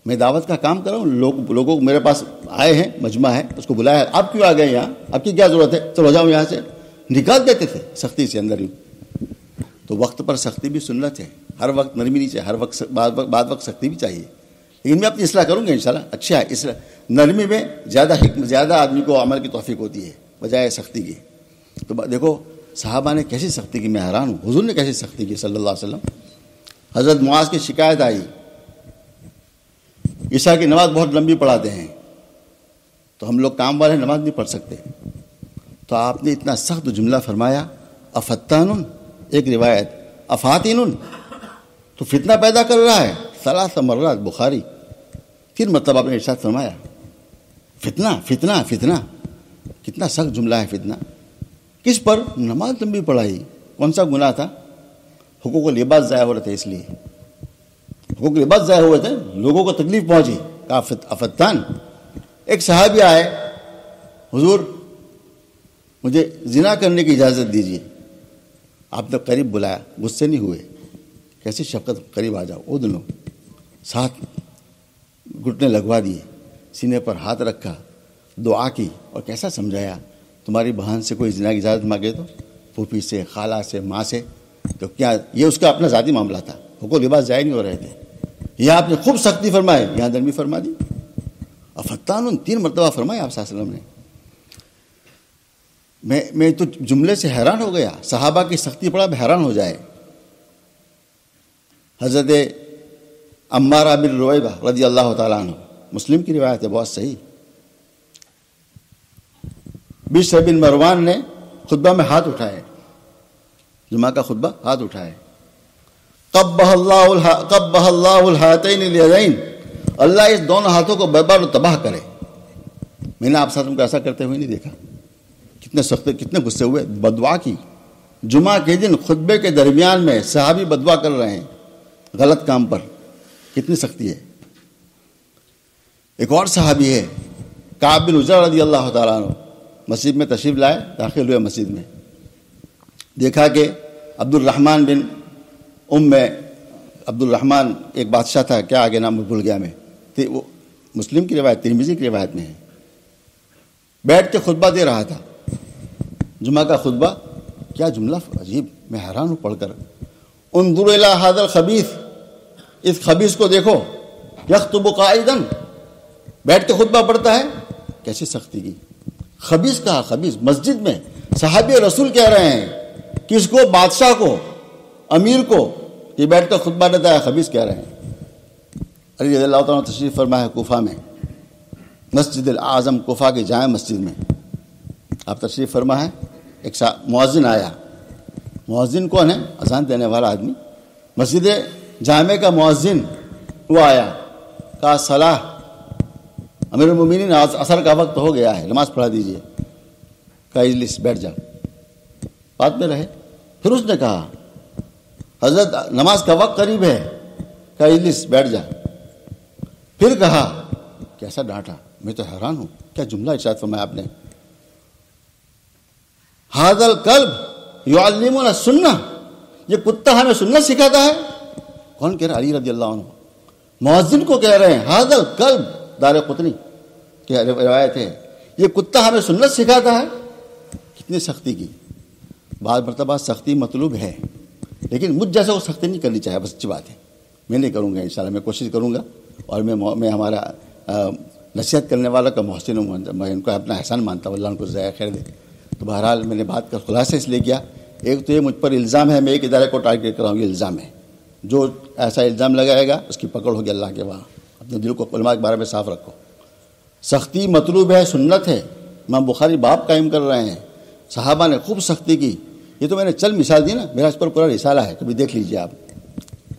میں دعوت کا کام کر رہا ہوں، لوگوں کو میرے پاس آئے ہیں، مجمع ہے، اس کو بلایا، آپ کیوں آ گئے یہاں، آپ کی کیا ضرورت ہے، چلو جاؤ یہاں سے. نکال دیتے تھے سختی سے اندر ہی. تو وقت پر سختی بھی سنت ہے. ہر وقت نرمی نہیں چاہیے، ہر وقت بعد وقت سختی بھی چاہیے. لیکن میں اپنی اصلاح کروں گا انشاءاللہ. اچھا ہے اصلاح، نرمی میں زیادہ آدمی کو عمل کی توفیق ہوتی ہے بجائے سختی کی. تو دیکھو صحابہ نے کیسی سختی کی، میں حیران ہوں حضور نے کیسی سختی کی صلی اللہ علیہ وسلم. حضرت معاذ کی شکایت آئی، عشاء کی نماز بہت لمبی پڑھاتے ہیں، تو ہم لوگ کام والے نماز نہیں پڑھ سکتے. تو آپ نے اتنا سخت جملہ فرمایا، افتان، ایک روایت افاتین، تو فتنہ پیدا کر رہا ہے. 3 مرات بخاری. پھر مطلب آپ نے ارشاد فرمایا فتنہ فتنہ فتنہ. کتنا سخت جملہ ہے فتنہ. کس پر؟ نماز لمبی پڑھائی. کون سا گناہ تھا؟ حقوق لباس ضائع ہو رہے تھے، اس لیے حقوق لباس ضائع ہوئے تھے، لوگوں کو تکلیف پہنچی. کہا افتان. ایک صحابی آئے، حضور مجھے زنا کرنے کی اجازت دیجیے. آپ نے قریب بلایا، غصے نہیں ہوئے، کیسی شفقت، قریب آ جاؤ. ادنو، ساتھ گھٹنے لگوا دیے، سینے پر ہاتھ رکھا، دعا کی، اور کیسا سمجھایا. تمہاری بہن سے کوئی زنا کی اجازت مانگے تو، پھوپھی سے، خالہ سے، ماں سے، تو کیا یہ اس کا اپنا ذاتی معاملہ تھا. حقوق لباس ضائع نہیں ہو رہے تھے. یہاں آپ نے خوب سختی فرمائے، یہاں نرمی فرما دی. افتان 3 مرتبہ فرمایا آپ صلی اللہ علیہ وسلم نے. میں تو جملے سے حیران ہو گیا. صحابہ کی سختی پڑا اب حیران ہو جائے. حضرت عمارہ بن رویبہ رضی اللہ تعالیٰ عنہ، مسلم کی روایت ہے، بہت صحیح. بشر بن مروان نے خطبہ میں ہاتھ اٹھائے، جمعہ کا خطبہ، ہاتھ اٹھائے. قبح اللہ الہاتین الیدین، اللہ اس دونوں ہاتھوں کو برباد و تباہ کرے. میں نے آپ کو ایسا کرتے ہوئے نہیں دیکھا. کتنے سخت، کتنے غصے ہوئے، بدعا کی. جمعہ کے دن خطبے کے درمیان میں صحابی بدعا کر رہے ہیں غلط کام پر، کتنی سختی ہے. ایک اور صحابی ہے کعب بن عجرہ رضی اللہ تعالیٰ عنہ، مسجد میں تشریف لائے، داخل ہوئے مسجد میں، دیکھا کہ عبد الرحمن بن عبد الرحمن ایک بادشاہ تھا، کیا آگے نام بھول گیا میں، وہ مسلم کی روایت، ترمذی کی روایت میں ہے، بیٹھ کے خطبہ دے رہا تھا، جمعہ کا خطبہ. کیا جملہ عجیب، میں حیران ہوں پڑھ کر. انظر الی ھذا الخبیث، اس خبیث کو دیکھو، یخطب قائدا، بیٹھ کے خطبہ پڑھتا ہے. کیسی سختی کی. خبیث کہا، خبیث مسجد میں. صحابی رسول کہہ رہے ہیں کس کو؟ بادشاہ کو، امیر کو، یہ بیٹھ کر خطبہ دیتا ہے، خبیث کہہ رہے ہیں. علی رضی اللہ تعالیٰ تشریف فرما ہے کوفہ میں، مسجد الاعظم کوفہ کی جامع مسجد میں آپ تشریف فرما ہے. ایک مؤذن آیا. مؤذن کون ہے؟ اذان دینے والا آدمی. مسجد جامع کا مؤذن وہ آیا، کہا صلاح، امیر المومنین عصر کا وقت ہو گیا ہے، نماز پڑھا دیجیے. کہا اجلس، بیٹھ جا. بات میں رہے. پھر اس نے کہا حضرت نماز کا وقت قریب ہے. کہا اجلس، بیٹھ جا. پھر کہا، کیسا ڈانٹا، میں تو حیران ہوں. کیا جملہ ارشاد فرمایا آپ نے، ھذا الکلب یعلمنا السنہ، یہ کتا ہمیں سنت سکھاتا ہے. کون کہہ رہا؟ علی رضی اللہ عنہ مؤذن کو کہہ رہے ہیں ھذا الکلب، دارقطنی کی روایت ہے، یہ کتا ہمیں سنت سکھاتا ہے. کتنی سختی کی. بعض مرتبہ سختی مطلوب ہے، لیکن مجھ جیسا وہ سختی نہیں کرنی چاہیے. بس اچھی بات ہے، میں نہیں کروں گا انشاءاللہ، میں کوشش کروں گا. اور میں ہمارا نصیحت کرنے والا کا محسن ہوں، میں ان کو اپنا احسان مانتا ہوں، اللہ ان کو ضائع خیر دے. تو بہرحال میں نے بات کا خلاصہ اس لیے کیا، ایک تو یہ مجھ پر الزام ہے، میں ایک ادارے کو ٹارگیٹ کر رہا ہوں، یہ الزام ہے. جو ایسا الزام لگائے گا اس کی پکڑ ہوگی اللہ کے وہاں. اپنے دل کو علماء کے بارے میں صاف رکھو. سختی مطلوب ہے، سنت ہے. امام بخاری باب قائم کر رہے ہیں، صحابہ نے خوب سختی کی. یہ تو میں نے چل مثال دی نا، میرا اس پر پورا رسالہ ہے، کبھی دیکھ لیجیے آپ.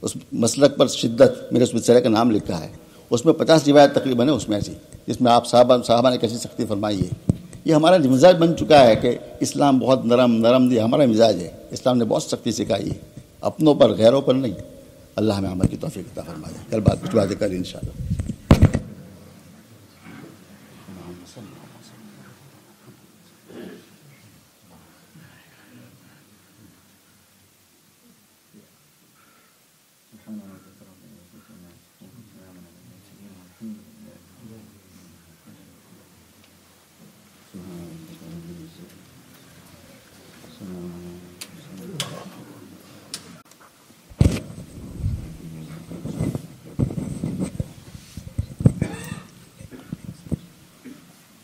اس مسلک پر شدت، میرے اس مسئلے کا نام لکھا ہے. اس میں 50 روایت تقریباً ہے اس میں ایسی، جس میں آپ صحابہ نے کیسی سختی فرمائی ہے. یہ ہمارا مزاج بن چکا ہے کہ اسلام بہت نرم دی، ہمارا مزاج ہے. اسلام نے بہت سختی سکھائی ہے، اپنوں پر، غیروں پر نہیں. اللہ ہمیں عمل کی توفیق عطا فرمائے. کل کچھ باتیں کریں انشاءاللہ.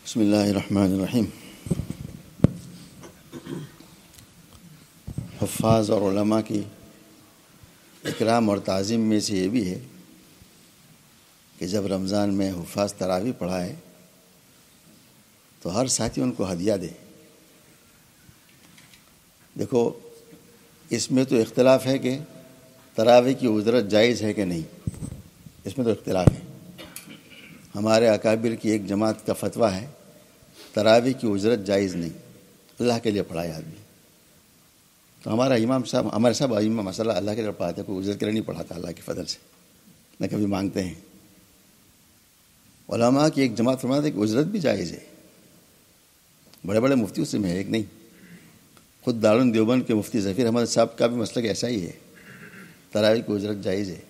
بسم اللہ الرحمن الرحیم. حفاظ اور علماء کی اکرام اور تعظیم میں سے یہ بھی ہے کہ جب رمضان میں حفاظ تراویح پڑھائے تو ہر ساتھی ان کو ہدیہ دے. دیکھو اس میں تو اختلاف ہے کہ تراویح کی اجرت جائز ہے کہ نہیں، اس میں تو اختلاف ہے. ہمارے اکابر کی ایک جماعت کا فتویٰ ہے تراویح کی اجرت جائز نہیں، اللہ کے لیے پڑھائے آدمی. تو ہمارا امام صاحب، ہمارے صاحب امام مسئلہ اللہ کے لیے پڑھاتے ہیں، کوئی اجرت کے لیے نہیں پڑھاتا، اللہ کے فضل سے نہ کبھی مانگتے ہیں. علماء کی ایک جماعت فرماتے ہیں کہ اجرت بھی جائز ہے. بڑے بڑے مفتی اس میں ہے، ایک نہیں. خود دارالعلوم دیوبند کے مفتی ظفیر احمد صاحب کا بھی مسلک ایسا ہی ہے، تراویح کی اجرت جائز ہے،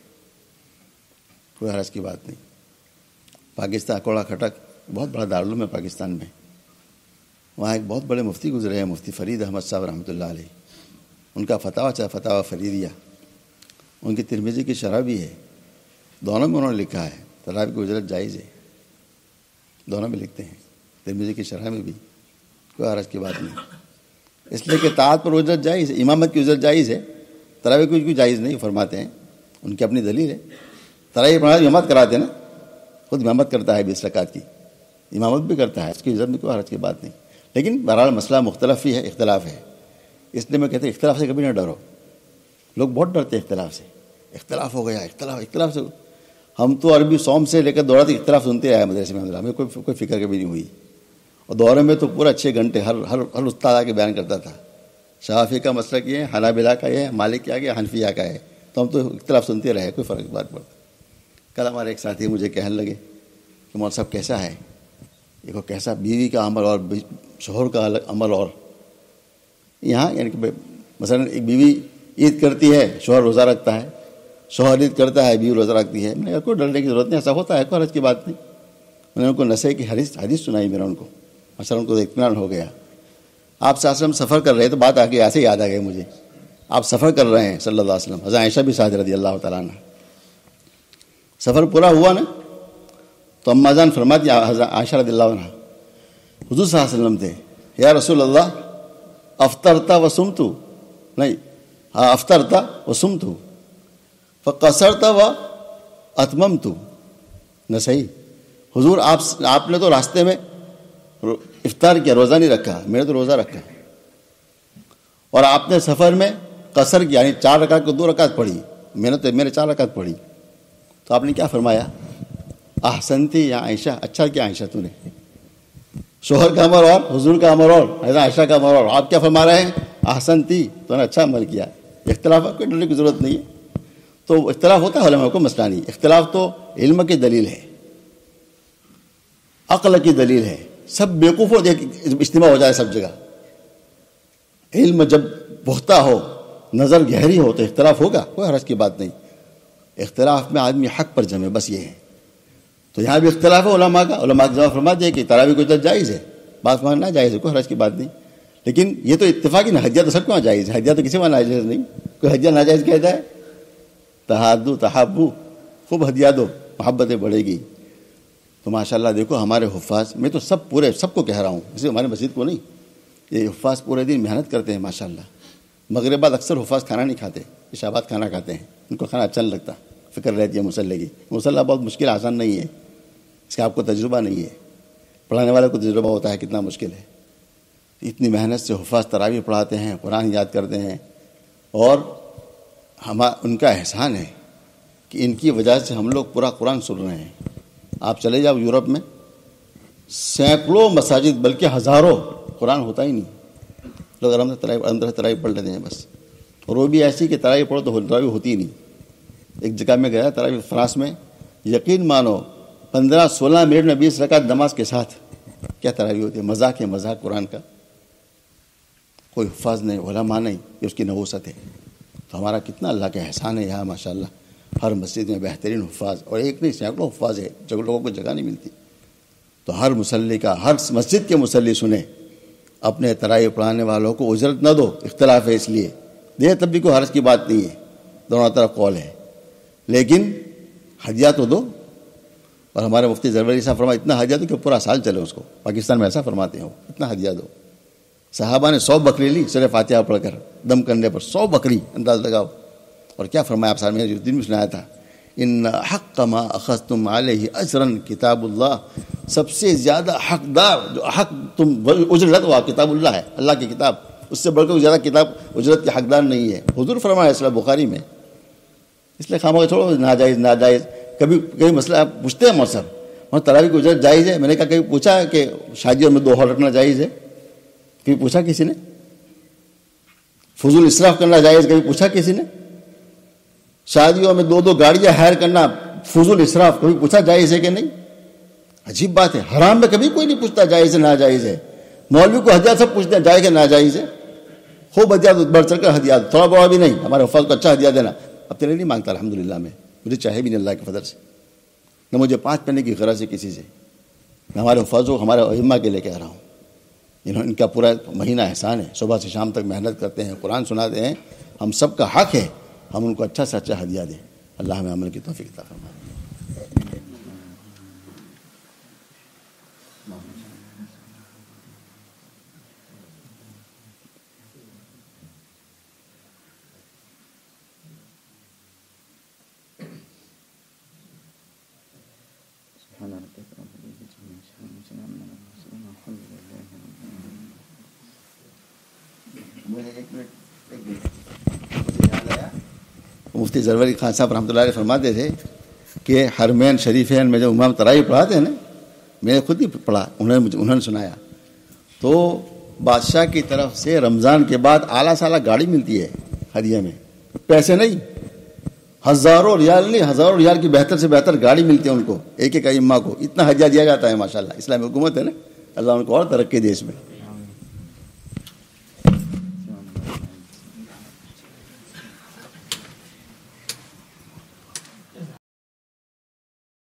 کوئی حرج کی بات نہیں. پاکستان کوڑا کھٹک بہت بڑا دارالعلوم ہے پاکستان میں، وہاں ایک بہت بڑے مفتی گزرے ہیں، مفتی فرید احمد صاحب رحمۃ اللہ علیہ. ان کا فتاویٰ فریدیہ، ان کی ترمذی کی شرح بھی ہے، دونوں میں انہوں نے لکھا ہے تراویح کی اجرت جائز ہے. دونوں میں لکھتے ہیں، ترمذی کی شرح میں بھی، کوئی حرج کی بات نہیں. اس لیے کہ طاعت پر اجرت جائز ہے، امامت کی اجرت جائز ہے، تراویح کی کوئی جائز نہیں فرماتے ہیں، ان کی اپنی دلیل ہے. تراویح پڑھا امامت کراتے ہیں نا، خود امامت کرتا ہے 20 رکعت کی، امامت بھی کرتا ہے، اس کی اجرت میں کوئی حرج کی بات نہیں. لیکن بہرحال مسئلہ مختلف ہی ہے، اختلاف ہے. اس لیے میں کہتے ہیں اختلاف سے کبھی نہ ڈرو. لوگ بہت ڈرتے ہیں اختلاف سے، اختلاف ہو گیا، اختلاف سے. ہم تو عربی سوم سے لے کر دورہ تک اختلاف سنتے آئے مدرسے میں، ہمیں کوئی فکر کبھی نہیں ہوئی. اور دورے میں تو پورا 6 گھنٹے ہر استاد آ کے بیان کرتا تھا، شافعی کا مسلک یہ ہے، حنابلہ کا یہ ہے، مالک کا یہ، حنفیہ کا ہے. تو ہم تو اختلاف سنتے رہے، کوئی فرق کی بات پڑتا. کل ہمارے ایک ساتھی مجھے کہنے لگے کہ مولوی صاحب کیسا ہے، دیکھو کیسا بیوی کا عمل اور شوہر کا عمل. اور یہاں یعنی کہ مثلا ایک بیوی عید کرتی ہے، شوہر روزہ رکھتا ہے، شوہر عید کرتا ہے، بیوی روزہ رکھتی ہے. میں نے کہا کوئی ڈرنے کی ضرورت نہیں، ایسا ہوتا ہے، کوئی حرج کی بات نہیں. میں نے ان کو نسائی کی حدیث سنائی، میرا ان کو مثلا ان کو اطمینان ہو گیا. آپ صلی اللہ علیہ وسلم سفر کر رہے تو بات آ کے ایسے یاد آ گئی مجھے. آپ سفر کر رہے ہیں صلی اللہ علیہ وسلم، حضرت عائشہ بھی ساتھ رضی اللہ تعالیٰ عنہ. سفر پورا ہوا نا تو اما جان فرماتی حضرت عائشہ رضی اللہ عنہ، حضور صلی اللہ علیہ وسلم تھے، یا رسول اللہ افطرتا و سمتو، نہیں ہاں افطرتا و سمتو فقصرتا و اتممتو. نہ صحیح، حضور آپ نے تو راستے میں افطار کیا، روزہ نہیں رکھا، میں نے تو روزہ رکھا. اور آپ نے سفر میں قصر کیا، یعنی 4 رکعت کو 2 رکعت پڑھی، میں نے 4 رکعت پڑھی. تو آپ نے کیا فرمایا، احسنتی یا عائشہ، اچھا کیا عائشہ تو نے. شوہر کا عمل اور حضور کا عمل اور حضرت عائشہ کا عمل اور، آپ کیا فرما رہے ہیں، احسنتی، تو نے اچھا عمل کیا. اختلاف کوئی ڈرنے کی ضرورت نہیں ہے. تو اختلاف ہوتا ہے علماء کو، مسئلہ نہیں. اختلاف تو علم کی دلیل ہے، عقل کی دلیل ہے. سب بیوقوفوں اجتماع ہو جائے سب جگہ. علم جب پختہ ہو، نظر گہری ہو تو اختلاف ہوگا، کوئی حرج کی بات نہیں. اختلاف میں آدمی حق پر جمے، بس یہ ہے. تو یہاں بھی اختلاف ہے علماء کا. علماء کی جواب فرما دیا کہ تراویح کو اجرت جائز ہے، بات ماننا جائز ہے، کوئی حرج کی بات نہیں. لیکن یہ تو اتفاقی نا، حجیہ تو سب کو جائز ہے، حجیہ تو کسی میں ناجائز نہیں. کوئی حجیہ ناجائز کہتا ہے؟ تحادو تحابو، خوب ہدیہ دو، محبتیں بڑھے گی. تو ماشاءاللہ دیکھو ہمارے حفاظ، میں تو سب کو کہہ رہا ہوں، اسے ہمارے مسجد کو نہیں، یہ حفاظ پورے دن محنت کرتے ہیں ماشاءاللہ. مغرب بعد اکثر حفاظ کھانا نہیں کھاتے، عشاء بعد کھانا کھاتے ہیں. ان کو کھانا اچھا نہیں لگتا، فکر رہتی ہے مصلی کی. مصلی بہت مشکل آسان نہیں ہے، اس کا آپ کو تجربہ نہیں ہے، پڑھانے والے کو تجربہ ہوتا ہے کتنا مشکل ہے. اتنی محنت سے حفاظ تراویح پڑھاتے ہیں، قرآن یاد کرتے ہیں. اور ان کا احسان ہے کہ ان کی وجہ سے ہم لوگ پورا قرآن سن رہے ہیں. آپ چلے جاؤ یورپ میں، سینکڑوں مساجد بلکہ ہزاروں، قرآن ہوتا ہی نہیں. لوگ اندر تراویح پڑھ لیتے ہیں بس. اور وہ بھی ایسی کہ تراویح پڑھو تو تراویح ہوتی ہی نہیں. ایک جگہ میں گیا تراویح فرانس میں، یقین مانو 15-16 منٹ میں 20 رکعت نماز کے ساتھ کیا تراویح ہوتی ہے. مذاق ہے، مذاق قرآن کا. کوئی حفاظ نہیں، علماء نہیں، یہ اس کی نحوست ہے. تو ہمارا کتنا اللہ کا احسان ہے یہاں ماشاءاللہ. ہر مسجد میں بہترین حفاظ، اور ایک نہیں سینکڑوں حفاظ ہے، لوگوں کو جگہ نہیں ملتی. تو ہر مصلی کا، ہر مسجد کے مصلی سنیں، اپنے تراویح پڑھانے والوں کو اجرت نہ دو. اختلاف ہے اس لیے دے، تب بھی کوئی حرج کی بات نہیں ہے، دونوں طرف قول ہے. لیکن ہدیہ تو دو. اور ہمارے مفتی زربری صاحب فرمایا اتنا ہدیہ دو کہ پورا سال چلے اس کو. پاکستان میں ایسا فرماتے ہیں، اتنا ہدیہ دو. صحابہ نے 100 بکری لی سورہ فاتحہ پڑھ کر، دم کرنے پر 100 بکری، انداز لگاؤ. اور کیا فرمایا آپ صاحب نے جس دن بھی سنایا تھا، ان حق ما اخذتم علیہ اجرا کتاب اللہ، سب سے زیادہ حقدار جو حق تم اجرت ہوا کتاب اللہ ہے، اللہ کی کتاب. اس سے بڑھ کر زیادہ کتاب اجرت کے حقدار نہیں ہے. حضور فرمایا اس لیے بخاری میں. اس لیے خاموش چھوڑو ناجائز. کبھی مسئلہ آپ پوچھتے ہیں مولوی صاحب تراویح کی اجرت جائز ہے؟ میں نے کہا کبھی پوچھا کہ شادیوں میں 2 ہال رکھنا جائز ہے؟ کبھی پوچھا کسی نے؟ فضول اسراف کرنا جائز کبھی پوچھا کسی نے؟ شادیوں میں 2 گاڑیاں ہائر کرنا فضول اسراف کبھی پوچھا جائز ہے کہ نہیں؟ عجیب بات ہے. حرام میں کبھی کوئی نہیں پوچھتا جائز ہے ناجائز ہے. مولوی کو ہدیہ سب پوچھتے ہیں جائز ہے ناجائز ہے. خوب ہدیہ بڑھ چڑھ کر ہدیہ، تھوڑا بڑا بھی نہیں. ہمارے حفاظ کو اچھا ہدیہ دینا. اب تیرے نہیں مانگتا الحمدللہ، میں مجھے چاہے بھی نہیں اللہ کے فضل سے، نہ مجھے 5 پہننے کی غرض ہے کسی سے. میں ہمارے حفاظ کو، ہمارے ائمہ کے لیے کہہ رہا ہوں، ان کا پورا مہینہ احسان ہے، صبح سے شام تک محنت کرتے ہیں، قرآن سناتے ہیں. ہم سب کا حق ہے ہم ان کو اچھا سے اچھا ہدیہ دیں. اللہ ہمیں عمل کی توفیق عطا فرمائے. سبحان ربك رب العزة عما يصفون وسلام على المرسلين والحمد لله رب العالمين. مفتی ظفر علی خان صاحب رحمۃ اللہ علیہ فرماتے تھے کہ حرمین شریفین میں جو امام تراویح پڑھاتے ہیں نا، میں نے خود ہی پڑھا، انہوں نے سنایا، تو بادشاہ کی طرف سے رمضان کے بعد اعلیٰ سالہ گاڑی ملتی ہے ہدیہ میں، پیسے نہیں، ہزاروں ریال نہیں، ہزاروں ریال کی بہتر سے بہتر گاڑی ملتی ہے ان کو، ایک ایک ائمہ کو، اتنا ہدیہ دیا جاتا ہے. ماشاءاللہ اسلامی حکومت ہے نا، اللہ ان کو اور ترقی دے اس میں.